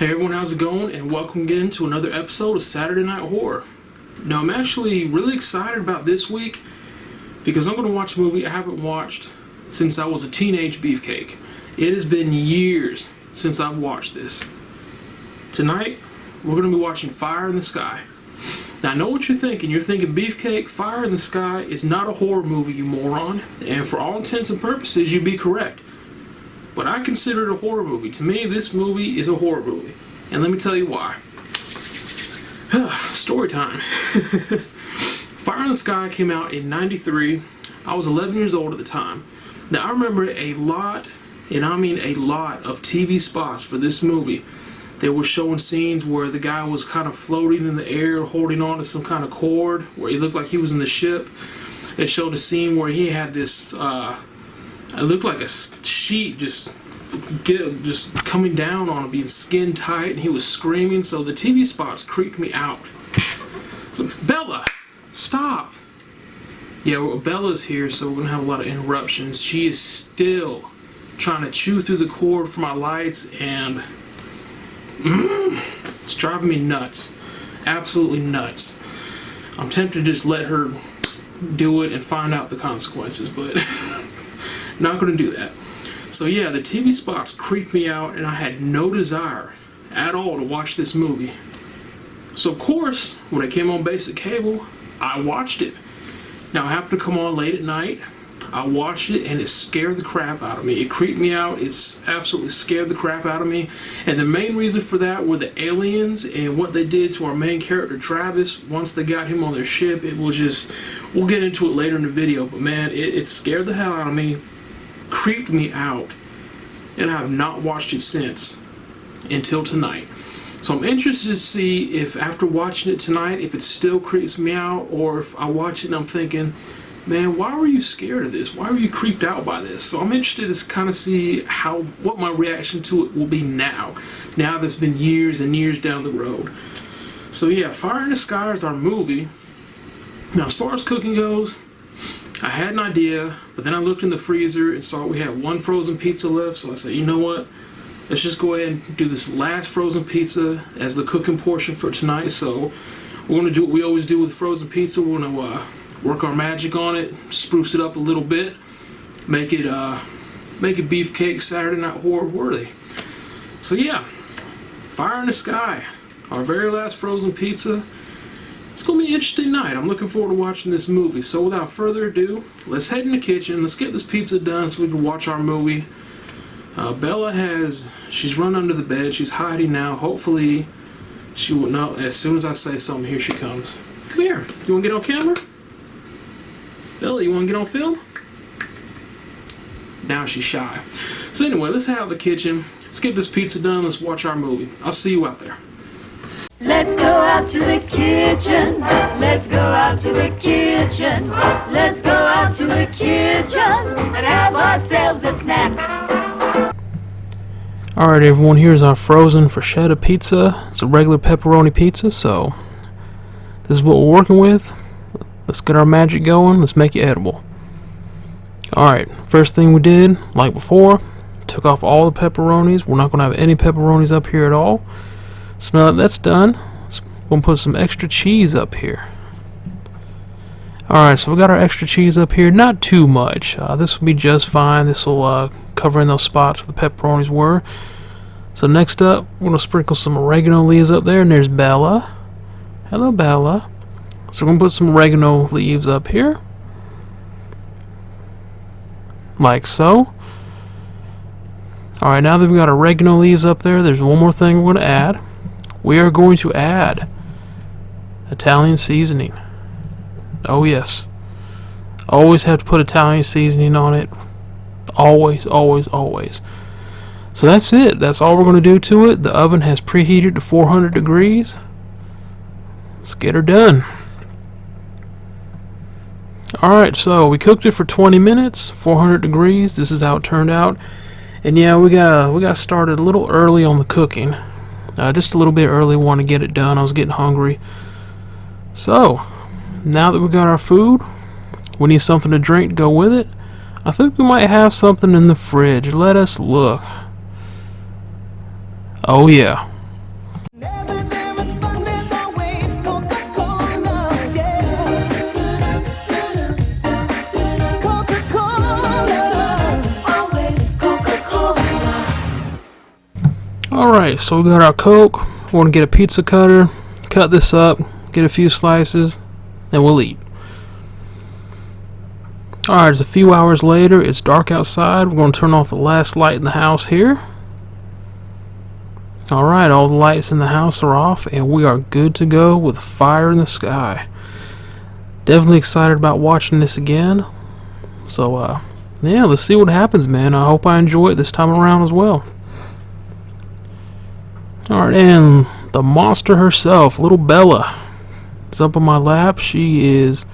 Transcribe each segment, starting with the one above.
Hey everyone, how's it going? And welcome again to another episode of Saturday Night Horror. Now I'm actually really excited about this week because I'm going to watch a movie I haven't watched since I was a teenage beefcake. It has been years since I've watched this. Tonight, we're going to be watching Fire in the Sky. Now I know what you're thinking. You're thinking Beefcake, Fire in the Sky is not a horror movie, you moron. And for all intents and purposes, you'd be correct. But I consider it a horror movie. To me, this movie is a horror movie. And let me tell you why. Story time. Fire in the Sky came out in '93. I was 11 years old at the time. Now I remember a lot, and I mean a lot, of TV spots for this movie. They were showing scenes where the guy was kind of floating in the air, holding on to some kind of cord, where he looked like he was in the ship. They showed a scene where he had this, it looked like a sheet just coming down on him, being skin tight, and he was screaming. So the TV spots creeped me out. So Bella, stop. Yeah, well, Bella's here, so we're gonna have a lot of interruptions. She is still trying to chew through the cord for my lights, and it's driving me nuts. Absolutely nuts. I'm tempted to just let her do it and find out the consequences, but not going to do that. So yeah, the TV spots creeped me out, and I had no desire at all to watch this movie. So of course, when it came on basic cable, I watched it. Now it happened to come on late at night. I watched it, and it scared the crap out of me. It creeped me out. It's absolutely scared the crap out of me. And the main reason for that were the aliens and what they did to our main character Travis. Once they got him on their ship, it was just, we'll get into it later in the video, but man, it scared the hell out of me, creeped me out, and I have not watched it since until tonight. So I'm interested to see if after watching it tonight, if it still creeps me out, or if I watch it and I'm thinking, man, why were you scared of this? Why were you creeped out by this? So I'm interested to kind of see what my reaction to it will be now that's been years and years down the road. So yeah, Fire in the Sky is our movie. Now as far as cooking goes, I had an idea, but then I looked in the freezer and saw we had one frozen pizza left, so I said, you know what? Let's just go ahead and do this last frozen pizza as the cooking portion for tonight. So we're going to do what we always do with frozen pizza. We're going to work our magic on it, spruce it up a little bit, make it Beefcake Saturday Night Horror worthy. So yeah, Fire in the Sky, our very last frozen pizza. It's going to be an interesting night. I'm looking forward to watching this movie. So without further ado, let's head in the kitchen. Let's get this pizza done so we can watch our movie. Bella she's run under the bed. She's hiding now. Hopefully she will know. As soon as I say something, here she comes. Come here. You want to get on camera? Bella, you want to get on film? Now she's shy. So anyway, let's head out of the kitchen. Let's get this pizza done. Let's watch our movie. I'll see you out there. Let's go out to the kitchen. Let's go out to the kitchen. Let's go out to the kitchen and have ourselves a snack. Alright everyone, here's our frozen bruschetta pizza. It's a regular pepperoni pizza, so this is what we're working with. Let's get our magic going. Let's make it edible. Alright, first thing we did, like before, took off all the pepperonis. We're not going to have any pepperonis up here at all. So now that that's done, we're going to put some extra cheese up here. Alright, so we got our extra cheese up here. Not too much. This will be just fine. This will cover in those spots where the pepperonis were. So next up, we're going to sprinkle some oregano leaves up there. And there's Bella. Hello, Bella. So we're going to put some oregano leaves up here. Like so. Alright, now that we've got oregano leaves up there, there's one more thing we're going to add. We are going to add Italian seasoning. Oh yes. Always have to put Italian seasoning on it. Always, always, always. So that's it. That's all we're going to do to it. The oven has preheated to 400 degrees. Let's get her done. Alright, so we cooked it for 20 minutes, 400 degrees. This is how it turned out. And yeah, we got started a little early on the cooking. Just a little bit early, wanted to get it done. I was getting hungry. So, now that we got our food, we need something to drink to go with it. I think we might have something in the fridge. Let us look. Oh yeah, Alright, so we got our Coke. We're going to get a pizza cutter, cut this up, get a few slices, and we'll eat. Alright, it's a few hours later. It's dark outside. We're going to turn off the last light in the house here. Alright, all the lights in the house are off, and we are good to go with fire in the sky. Definitely excited about watching this again. So, yeah, let's see what happens, man. I hope I enjoy it this time around as well. Alright, and the monster herself, little Bella, is up on my lap. She is...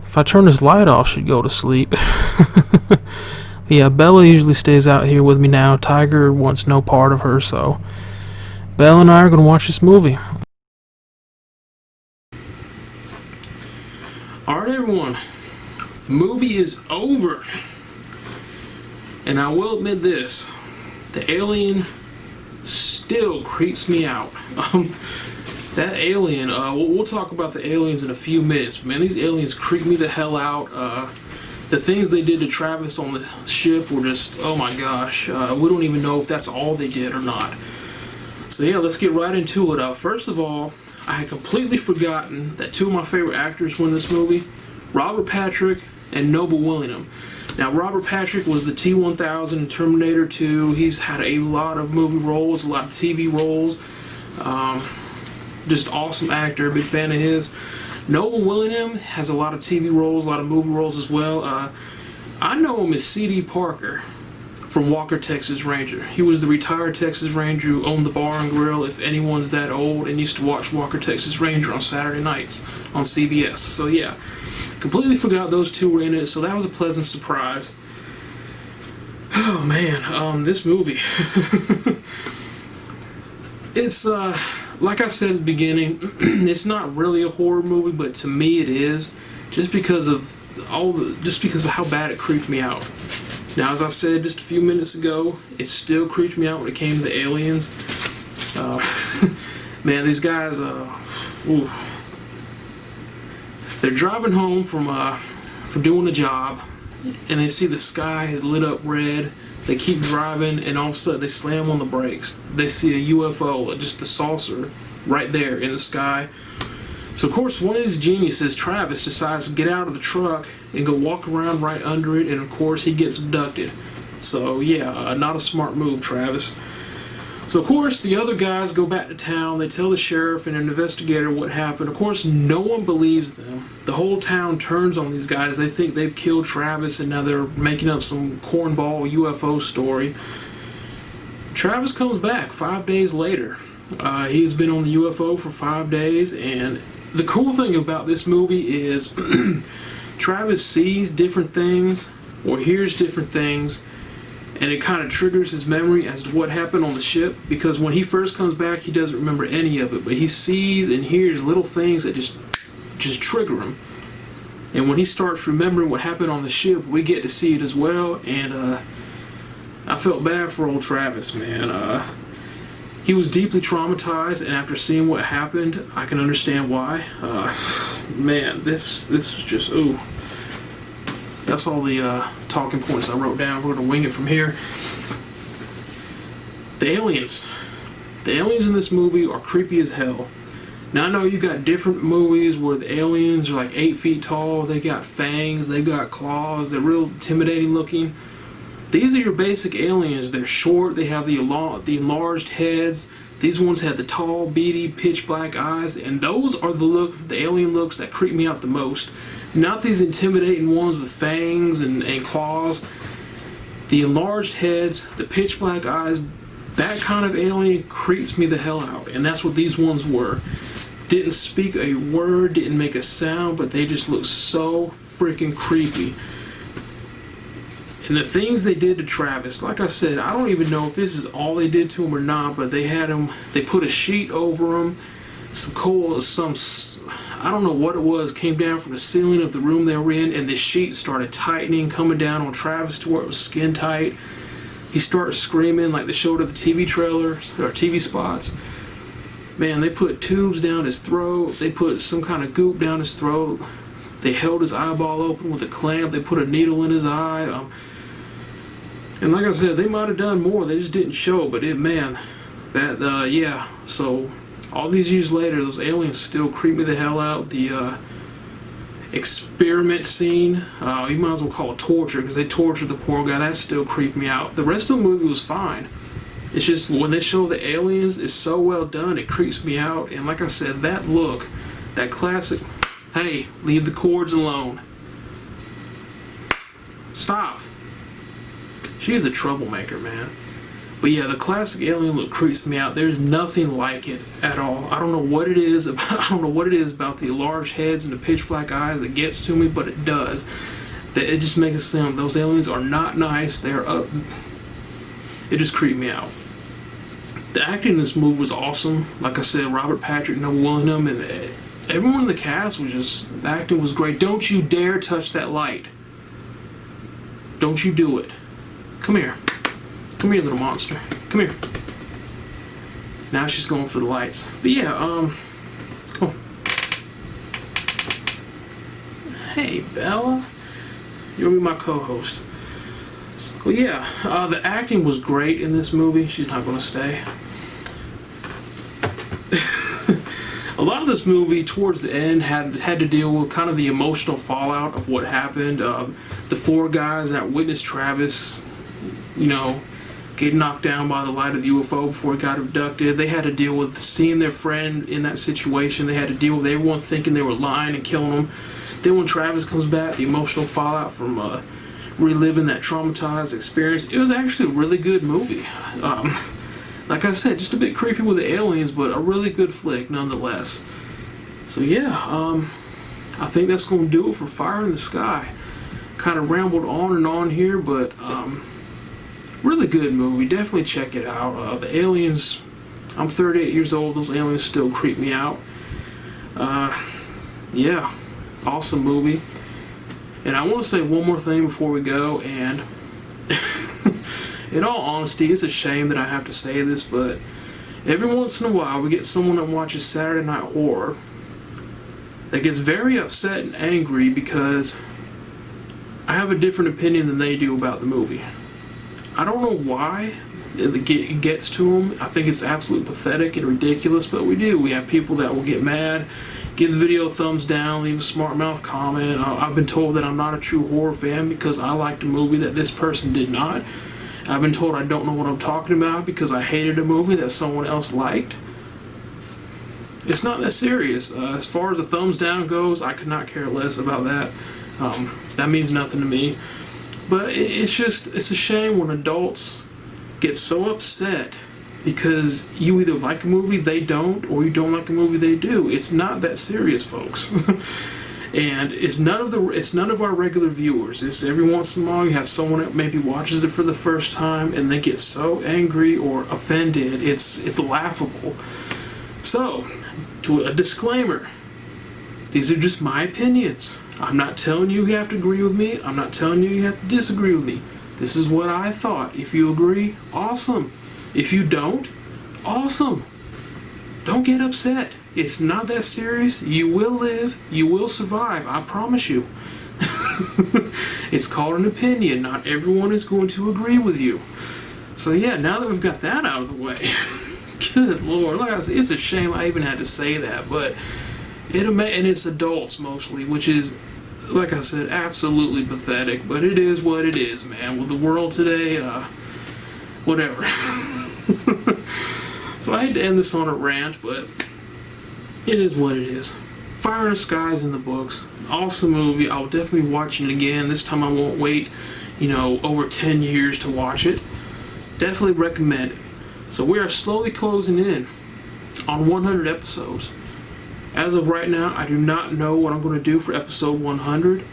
If I turn this light off, she'd go to sleep. Yeah, Bella usually stays out here with me now. Tiger wants no part of her, so Bella and I are going to watch this movie. Alright, everyone. The movie is over. And I will admit this. The alien still creeps me out. That alien, we'll talk about the aliens in a few minutes. Man, these aliens creep me the hell out. The things they did to Travis on the ship were just, oh my gosh. We don't even know if that's all they did or not. So yeah, let's get right into it. First of all, I had completely forgotten that two of my favorite actors were in this movie. Robert Patrick and Noble Willingham. Now, Robert Patrick was the T-1000 in Terminator 2. He's had a lot of movie roles, a lot of TV roles. Just awesome actor, big fan of his. Noble Willingham has a lot of TV roles, a lot of movie roles as well. I know him as C.D. Parker from Walker, Texas Ranger. He was the retired Texas Ranger who owned the bar and grill, if anyone's that old, and used to watch Walker, Texas Ranger on Saturday nights on CBS. So yeah, completely forgot those two were in it, so that was a pleasant surprise. Oh man, this movie. It's, like I said at the beginning, it's not really a horror movie, but to me it is, just because of how bad it creeped me out. Now, as I said just a few minutes ago, it still creeped me out when it came to the aliens. Man, these guys, they're driving home from doing a job, and they see the sky is lit up red. They keep driving, and all of a sudden they slam on the brakes. They see a UFO, just a saucer, right there in the sky. So of course, one of these geniuses, Travis, decides to get out of the truck and go walk around right under it, and of course he gets abducted. So yeah, not a smart move, Travis. So of course, the other guys go back to town. They tell the sheriff and an investigator what happened. Of course, no one believes them. The whole town turns on these guys. They think they've killed Travis, and now they're making up some cornball UFO story. Travis comes back 5 days later. He's been on the UFO for 5 days, and the cool thing about this movie is Travis sees different things or hears different things, and it kind of triggers his memory as to what happened on the ship, because when he first comes back, he doesn't remember any of it, but he sees and hears little things that just trigger him. And when he starts remembering what happened on the ship, we get to see it as well, and I felt bad for old Travis, man. He was deeply traumatized, and after seeing what happened, I can understand why. Man, this was just, ooh. That's all the talking points I wrote down. We're going to wing it from here. The aliens. The aliens in this movie are creepy as hell. Now, I know you got different movies where the aliens are like 8 feet tall. They got fangs. They got claws. They're real intimidating looking. These are your basic aliens. They're short. They have the enlarged heads. These ones have the tall, beady, pitch black eyes. And those are the alien looks that creep me out the most. Not these intimidating ones with fangs and claws. The enlarged heads, the pitch black eyes, that kind of alien creeps me the hell out. And that's what these ones were. Didn't speak a word, didn't make a sound, but they just looked so freaking creepy. And the things they did to Travis, like I said, I don't even know if this is all they did to him or not, but they put a sheet over him. I don't know what it was, came down from the ceiling of the room they were in, and the sheet started tightening, coming down on Travis to where it was skin tight. He started screaming like they showed at the TV trailers, or TV spots. Man, they put tubes down his throat, they put some kind of goop down his throat, they held his eyeball open with a clamp, they put a needle in his eye. And like I said, they might have done more. They just didn't show. But yeah. So all these years later, those aliens still creep me the hell out. The experiment scene, you might as well call it torture, because they tortured the poor guy. That still creeped me out. The rest of the movie was fine. It's just when they show the aliens, it's so well done, it creeps me out. And like I said, that look, that classic, hey, leave the cords alone. Stop. She is a troublemaker, man. But yeah, the classic alien look creeps me out. There's nothing like it at all. I don't know what it is about the large heads and the pitch black eyes that gets to me, but it does. That it just makes it sound those aliens are not nice. They're up. It just creeped me out. The acting in this movie was awesome. Like I said, Robert Patrick, Noah Willingham, and everyone in the cast was just, the acting was great. Don't you dare touch that light. Don't you do it. Come here. Come here, little monster. Come here. Now she's going for the lights. But yeah, come on. Hey, Bella. You'll be my co-host. So yeah, the acting was great in this movie. She's not going to stay. A lot of this movie, towards the end, had to deal with kind of the emotional fallout of what happened. The four guys that witnessed Travis, get knocked down by the light of the UFO before he got abducted. They had to deal with seeing their friend in that situation. They had to deal with everyone thinking they were lying and killing him. Then when Travis comes back, the emotional fallout from reliving that traumatized experience. It was actually a really good movie. Like I said, just a bit creepy with the aliens, but a really good flick nonetheless. So yeah, I think that's going to do it for Fire in the Sky. Kind of rambled on and on here, but really good movie. Definitely check it out. The aliens, I'm 38 years old. Those aliens still creep me out. Yeah, awesome movie. And I want to say one more thing before we go, and in all honesty, it's a shame that I have to say this, but every once in a while we get someone that watches Saturday Night Horror that gets very upset and angry because I have a different opinion than they do about the movie. I don't know why it gets to them. I think it's absolutely pathetic and ridiculous, but we do. We have people that will get mad, give the video a thumbs down, leave a smart mouth comment. I've been told that I'm not a true horror fan because I liked a movie that this person did not. I've been told I don't know what I'm talking about because I hated a movie that someone else liked. It's not that serious. As far as the thumbs down goes, I could not care less about that. That means nothing to me. But it's a shame when adults get so upset because you either like a movie they don't, or you don't like a movie they do. It's not that serious, folks. And it's none of our regular viewers. It's every once in a while you have someone that maybe watches it for the first time and they get so angry or offended. It's laughable. So, to a disclaimer, these are just my opinions. I'm not telling you have to agree with me. I'm not telling you have to disagree with me. This is what I thought. If you agree, awesome. If you don't, awesome. Don't get upset. It's not that serious. You will live. You will survive. I promise you. It's called an opinion. Not everyone is going to agree with you. So yeah, now that we've got that out of the way, good Lord, like I said, it's a shame I even had to say that, but and it's adults mostly, which is, like I said, absolutely pathetic, but it is what it is, man. With the world today, whatever. So I hate to end this on a rant, but it is what it is. Fire in the Sky is in the books. Awesome movie. I'll definitely be watching it again. This time I won't wait, over 10 years to watch it. Definitely recommend it. So we are slowly closing in on 100 episodes. As of right now, I do not know what I'm going to do for episode 100.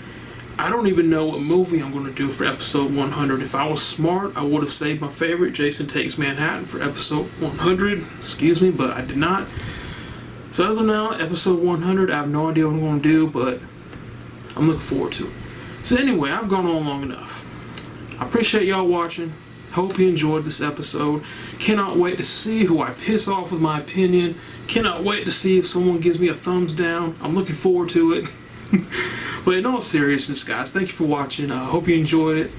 I don't even know what movie I'm going to do for episode 100. If I was smart, I would have saved my favorite, Jason Takes Manhattan, for episode 100. Excuse me, but I did not. So as of now, episode 100, I have no idea what I'm going to do, but I'm looking forward to it. So anyway, I've gone on long enough. I appreciate y'all watching. Hope you enjoyed this episode. Cannot wait to see who I piss off with my opinion. Cannot wait to see if someone gives me a thumbs down. I'm looking forward to it. But in all seriousness, guys, thank you for watching. I hope you enjoyed it.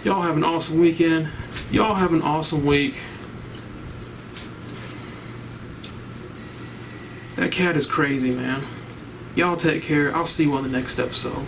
Y'all have an awesome weekend. Y'all have an awesome week. That cat is crazy, man. Y'all take care. I'll see you on the next episode.